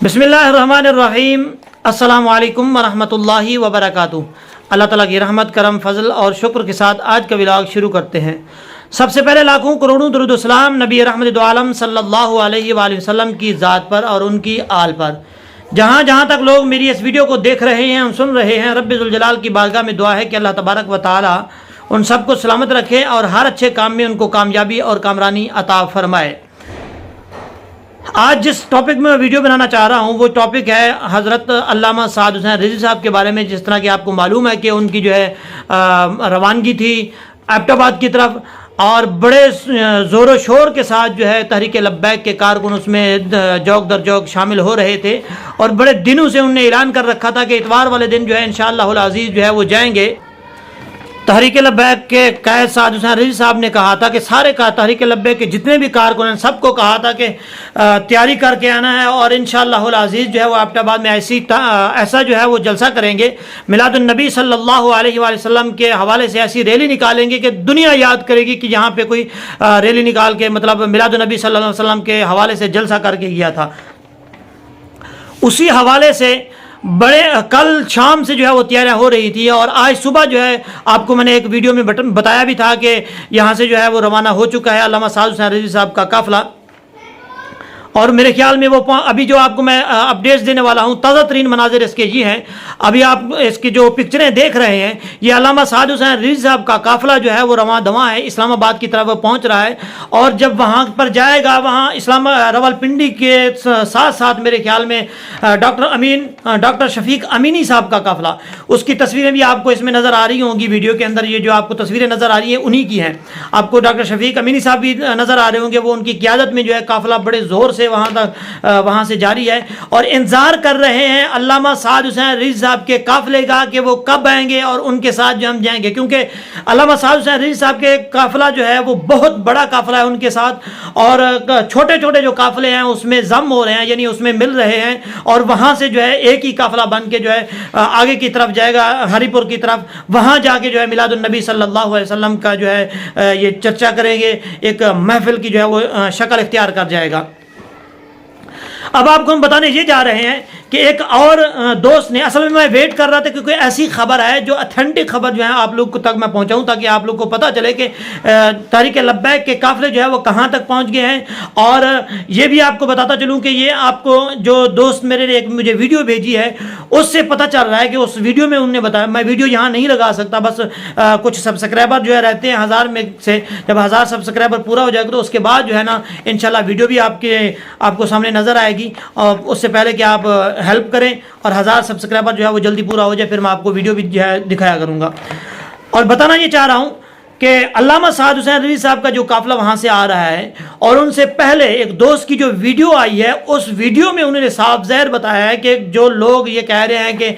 बिस्मिल्लाहिर्रहमानिर्रहीम। अस्सलामु अलैकुम वरहमतुल्लाहि वबरकातुहू। अल्लाह ताला की रहमत, करम, फजल और शुक्र के साथ आज का व्लॉग शुरू करते हैं। सबसे पहले लाखों करोड़ों दुरूद व सलाम नबी रहमत दो आलम सल्लल्लाहु अलैहि वसल्लम की ज़ात पर और उनकी आल पर। जहाँ जहाँ तक लोग मेरी इस वीडियो को देख रहे हैं, सुन रहे हैं, रब्बे जुल जलाल की बारगाह में दुआ है कि अल्लाह तबारक व तआला उन सबको सलामत रखे और हर अच्छे काम में उनको कामयाबी और कामरानी अता फरमाए। आज जिस टॉपिक में मैं वीडियो बनाना चाह रहा हूँ वो टॉपिक है हज़रत अल्लामा साद हुसैन रिज़वी साहब के बारे में। जिस तरह कि आपको मालूम है कि उनकी जो है रवानगी थी एबटाबाद की तरफ और बड़े ज़ोर शोर के साथ जो है तहरीक लब्बैक के कारकुन उसमें जौक दर जौक शामिल हो रहे थे और बड़े दिनों से उन्होंने ऐलान कर रखा था कि इतवार वाले दिन जो है इंशाअल्लाहुल अज़ीज़ जो है वो जाएंगे। तहरीक लब्बैक के कैद साद हुसैन रिज़वी साहब ने कहा था कि सारे का तहरीक लब्बैक के जितने भी कारकुन हैं सबको कहा था कि तैयारी करके आना है और इंशाअल्लाहुल अज़ीज़ जो है वो एबटाबाद में ऐसा जो है वो जलसा करेंगे, मिलादुन नबी सल्लल्लाहु अलैहि वसल्लम के हवाले से ऐसी रैली निकालेंगे कि दुनिया याद करेगी कि यहाँ पे कोई रैली निकाल के मतलब मिलादुन नबी सल्लल्लाहु अलैहि वसल्लम के हवाले से जलसा करके गया था। उसी हवाले से बड़े कल शाम से जो है वो तैयारियां हो रही थी और आज सुबह जो है आपको मैंने एक वीडियो में बताया भी था कि यहाँ से जो है वो रवाना हो चुका है अल्लामा साद हुसैन रिज़वी साहब का काफिला। और मेरे ख्याल में वो अभी जो आपको मैं अपडेट्स देने वाला हूँ ताज़ा तरीन मनाजिर इसके ये हैं। अभी आप इसकी जो पिक्चरें देख रहे हैं ये अल्लामा साद हुसैन रिज़वी साहब का काफिला जो है वो रवां दवां है, इस्लामाबाद की तरफ पहुँच रहा है। और जब वहाँ पर जाएगा वहाँ रावलपिंडी के साथ साथ मेरे ख्याल में डॉक्टर शफीक अमीनी साहब का काफिला, उसकी तस्वीरें भी आपको इसमें नज़र आ रही होंगी वीडियो के अंदर। ये जो आपको तस्वीरें नज़र आ रही हैं उन्हीं की हैं। आपको डॉक्टर शफीक अमीनी साहब भी नज़र आ रहे होंगे, वो उनकी क़यादत में जो है काफिला बड़े ज़ोर से वहाँ से जारी है और इंतजार कर रहे हैं अल्लामा साद हुसैन रिज़वी साहब के काफिले का कि वो कब आएंगे और उनके साथ जो हम जाएंगे। क्योंकि अल्लामा साद हुसैन रिज़वी साहब के काफिला जो है वो बहुत बड़ा काफिला है उनके साथ और छोटे छोटे जो काफिले हैं उसमें जम हो रहे हैं, यानी उसमें मिल रहे हैं और वहाँ से जो है एक ही काफिला बन के जो है आगे की तरफ जाएगा हरिपुर की तरफ। वहाँ जाके जो है मिलादुन नबी सल्लल्लाहु अलैहि वसल्लम का जो है ये चर्चा करेंगे, एक महफिल की जो है वो शक्ल इख्तियार कर जाएगा। अब आपको हम बताने ये जा रहे हैं कि एक और दोस्त ने, असल में मैं वेट कर रहा था क्योंकि ऐसी खबर है जो अथेंटिक खबर जो है आप लोग तक मैं पहुंचाऊं ताकि आप लोग को पता चले कि तहरीक लब्बैक के काफिले जो है वो कहां तक पहुंच गए हैं। और ये भी आपको बताता चलूं कि ये आपको जो दोस्त मेरे ने एक मुझे वीडियो भेजी है उससे पता चल रहा है कि उस वीडियो में उन्होंने बताया, मैं वीडियो यहाँ नहीं लगा सकता, बस कुछ सब्सक्राइबर जो है रहते हैं 1000 में से, जब 1000 सब्सक्राइबर पूरा हो जाएगा तो उसके बाद जो है ना इंशाल्लाह वीडियो भी आपको सामने नजर आएगी। और उससे पहले कि आप हेल्प करें और 1000 सब्सक्राइबर जो है वो जल्दी पूरा हो जाए फिर मैं आपको वीडियो भी जो है दिखाया करूंगा। और बताना ये चाह रहा हूं कि अल्लामा साद हुसैन रिज़वी साहब का जो काफिला वहाँ से आ रहा है और उनसे पहले एक दोस्त की जो वीडियो आई है उस वीडियो में उन्होंने साफ ज़ाहिर बताया है कि जो लोग ये कह रहे हैं कि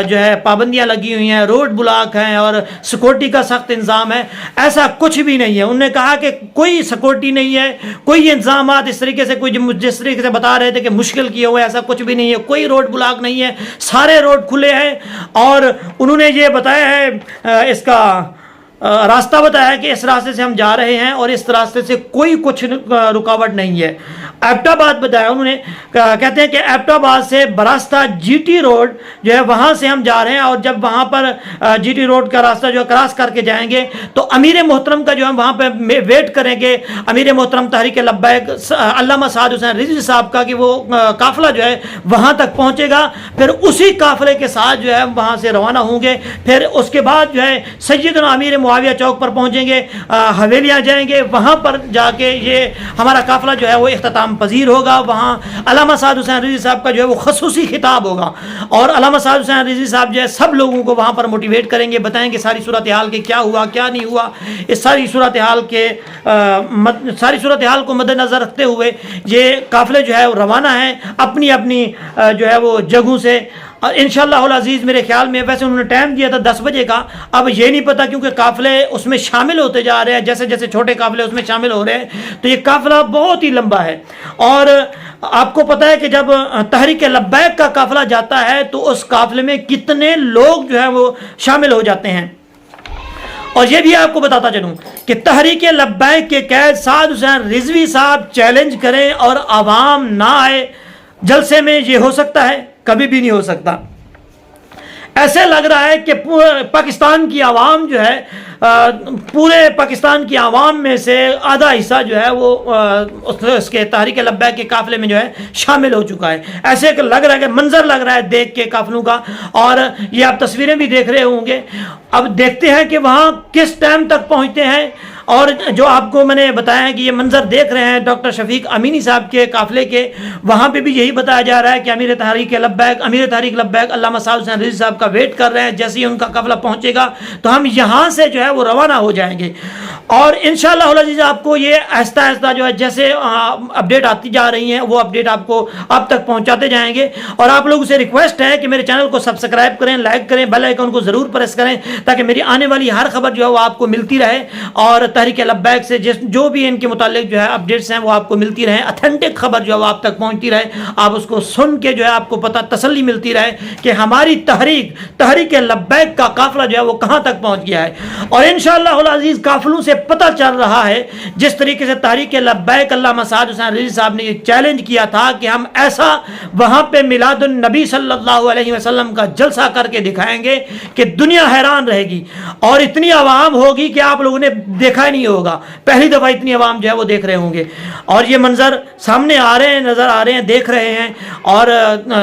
जो है पाबंदियाँ लगी हुई हैं, रोड ब्लॉक हैं और सिक्योरिटी का सख्त इंतज़ाम है, ऐसा कुछ भी नहीं है। उन्होंने कहा कि कोई सिक्योरिटी नहीं है, कोई इंतजाम इस तरीके से कोई जिस तरीके से बता रहे थे कि मुश्किल किए हुए, ऐसा कुछ भी नहीं है, कोई रोड ब्लॉक नहीं है, सारे रोड खुले हैं। और उन्होंने ये बताया है इसका रास्ता बताया कि इस रास्ते से हम जा रहे हैं और इस रास्ते से कोई कुछ रुकावट नहीं है। एबटाबाद बताया उन्होंने, कहते हैं कि एबटाबाद से बरास्ता जीटी रोड जो है वहाँ से हम जा रहे हैं और जब वहाँ पर जीटी रोड का रास्ता जो क्रॉस करके जाएंगे तो अमीर मोहतरम का जो हम वहाँ पर वेट करेंगे, अमीर मोहतरम तहरीक लब्बैक अल्लामा साद हुसैन रिज़वी साहब का, कि वो काफिला जो है वहाँ तक पहुँचेगा। फिर उसी काफिले के साथ जो है वहाँ से रवाना होंगे। फिर उसके बाद जो है सैयदना अमीर मुआविया चौक पर पहुँचेंगे, हवेलियाँ जाएंगे, वहाँ पर जाके ये हमारा काफिला जो है वो इख्तिताम पजीर होगा। वहाँ अल्लामा साद हुसैन रिज़वी साहब का जो है वो खसूसी खिताब होगा और अल्लामा साद हुसैन रिज़वी साहब जो है सब लोगों को वहाँ पर मोटिवेट करेंगे, बताएंगे सारी सूरत हाल के क्या हुआ क्या नहीं हुआ। इस सारी सूरत हाल को मद्देनज़र रखते हुए ये काफिले जो है वो रवाना है अपनी अपनी जो है वो जगहों से। और इंशाअल्लाहुल अज़ीज़ मेरे ख्याल में, वैसे उन्होंने टाइम दिया था 10 बजे का, अब ये नहीं पता क्योंकि काफिले उसमें शामिल होते जा रहे हैं, जैसे जैसे छोटे काफिले उसमें शामिल हो रहे हैं तो ये काफिला बहुत ही लंबा है। और आपको पता है कि जब तहरीक लब्बैक का काफिला जाता है तो उस काफिले में कितने लोग जो है वो शामिल हो जाते हैं। और ये भी आपको बताता चलूं कि तहरीक लब्बैक के कैद साद हुसैन रिज़वी साहब चैलेंज करें और आवाम ना आए, जलसे में ये हो सकता है? कभी भी नहीं हो सकता। ऐसे लग रहा है कि पाकिस्तान की आवाम जो है, पूरे पाकिस्तान की आवाम में से आधा हिस्सा जो है वो उसके तहरीक लब्बैक के काफिले में जो है शामिल हो चुका है। ऐसे लग रहा है कि मंजर लग रहा है देख के काफिलों का, और ये आप तस्वीरें भी देख रहे होंगे। अब देखते हैं कि वहाँ किस टाइम तक पहुँचते हैं। और जो आपको मैंने बताया है कि ये मंजर देख रहे हैं डॉक्टर शफीक अमीनी साहब के काफिले के, वहाँ पे भी यही बताया जा रहा है कि अमीर तहरीक लब्बैक अल्लामा साद हुसैन रिजवी साहब का वेट कर रहे हैं। जैसे ही उनका काफिला पहुँचेगा तो हम यहाँ से जो है वो रवाना हो जाएंगे। और इंशाअल्लाह अज़ीज़ आपको ये आहिस्ता आहिस्ता जो है जैसे अपडेट आती जा रही हैं वो अपडेट आपको अब तक पहुँचाते जाएंगे। और आप लोगों से रिक्वेस्ट है कि मेरे चैनल को सब्सक्राइब करें, लाइक करें, बेल आइकन को ज़रूर प्रेस करें, ताकि मेरी आने वाली हर खबर जो है वो आपको मिलती रहे। और तहरीक लब्बैक से जो भी इनके मुतालिक जो है अपडेट्स हैं वो आपको मिलती रहे, ऑथेंटिक खबर जो है वो आप तक पहुंचती रहे, आप उसको सुन के जो है आपको पता तसल्ली मिलती रहे कि हमारी तहरीक लब्बैक का काफिला जो है वो कहां तक पहुंच गया है। और इंशाअल्लाह अज़ीज़ काफिलों से पता चल रहा है जिस तरीके से तहरीक लब्बैक अल्लामा साद हुसैन रिजवी साहब ने ये चैलेंज किया था कि हम ऐसा वहां पे मिलादुन नबी सल्लल्लाहु अलैहि वसल्लम का जलसा करके दिखाएंगे कि दुनिया हैरान रहेगी और इतनी आवाम होगी कि आप लोगों ने देखा ही नहीं होगा। पहली दफा इतनी आवाम जो है वो देख रहे होंगे। और ये मंजर सामने आ रहे हैं, नजर आ रहे हैं, देख रहे हैं। और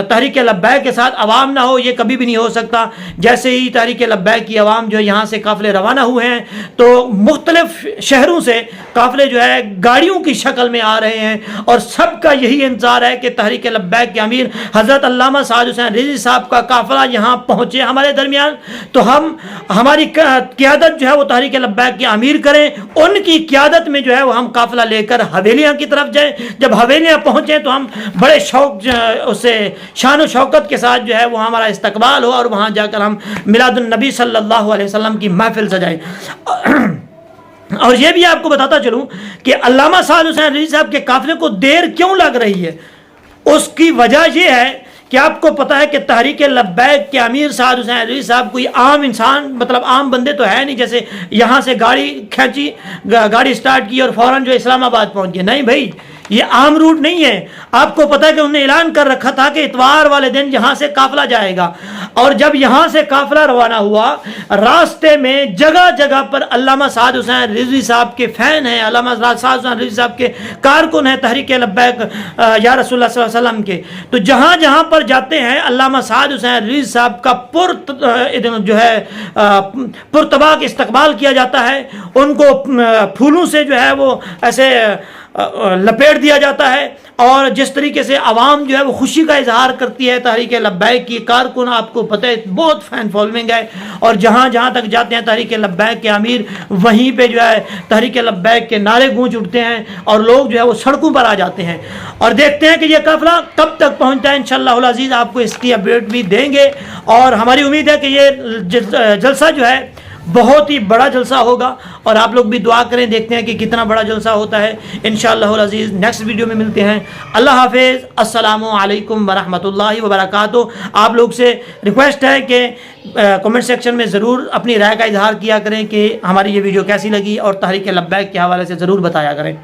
तहरीक लब्बैक के साथ आवाम ना हो ये कभी भी नहीं हो सकता। जैसे ही तहरीक लब्बैक की आवाम जो यहाँ से काफिले रवाना हुए हैं तो मुख्तलिफ शहरों से काफिले जो है गाड़ियों की शक्ल में आ रहे हैं और सबका यही इंतजार है कि तहरीक लब्बैक के अमीर हजरत अल्लामा साद हुसैन रिजवी साहब का काफिला यहाँ पहुँचे हमारे दरमियान, तो हम हमारी क़यादत जो है वो तहरीक लब्बैक के अमीर करें। उनकी क़यादत में जो है वो हम काफिला लेकर हवेलियाँ की तरफ जाएं। जब हवेलियाँ पहुँचें तो हम बड़े शौक उससे शान व शौकत के साथ जो है वो हमारा इस्तकबाल हो और वहाँ जाकर हम मिलादुन नबी सल्लल्लाहु अलैहि वसल्लम की महफिल सजाएं। और ये भी आपको बताता चलूँ कि अल्लामा साद हुसैन रिजवी साहब के काफिले को देर क्यों लग रही है, उसकी वजह ये है कि आपको पता है कि तहरीक लब्बैक के अमीर साद हुसैन रिजवी साहब कोई आम इंसान, मतलब आम बंदे तो है नहीं जैसे यहाँ से गाड़ी खींची, गाड़ी स्टार्ट की और फौरन जो इस्लामाबाद पहुँच गए। नहीं भाई, ये आम रूट नहीं है। आपको पता है कि उन्होंने ऐलान कर रखा था कि इतवार वाले दिन यहाँ से काफिला जाएगा। और जब यहाँ से काफिला रवाना हुआ, रास्ते में जगह जगह पर अल्लामा साद हुसैन रिजवी साहब के फैन हैं, अल्लामा साद हुसैन रिजवी साहब के कारकुन हैं तहरीक लब्बैक या रसूलुल्लाह सल्लल्लाहु अलैहि वसल्लम के। तो जहाँ जहाँ पर जाते हैं अल्लामा साद हुसैन रिजवी साहब का पुरतबाक इस्तकबाल किया जाता है। उनको फूलों से जो है वो ऐसे लपेट दिया जाता है और जिस तरीके से आवाम जो है वो खुशी का इजहार करती है तहरीक लब्बैक की। कारकुन आपको पता है बहुत फैन फॉलोइंग है और जहाँ जहाँ तक जाते हैं तहरीक लब्बैक के अमीर, वहीं पे जो है तहरीक लब्बैक के नारे गूंज उठते हैं और लोग जो है वो सड़कों पर आ जाते हैं। और देखते हैं कि ये काफिला कब तक पहुँचता है। इंशाअल्लाह अज़ीज़ आपको इसकी अपडेट भी देंगे और हमारी उम्मीद है कि ये जलसा जो है बहुत ही बड़ा जलसा होगा और आप लोग भी दुआ करें, देखते हैं कि कितना बड़ा जलसा होता है। इंशाअल्लाह अज़ीज़ नेक्स्ट वीडियो में मिलते हैं। अल्लाह हाफिज़, अस्सलामु अलैकुम वरहमतुल्लाहि वबरकातुहू। आप लोग से रिक्वेस्ट है कि कमेंट सेक्शन में ज़रूर अपनी राय का इजहार किया करें कि हमारी ये वीडियो कैसी लगी और तहरीक लब्बैक के हवाले से ज़रूर बताया करें।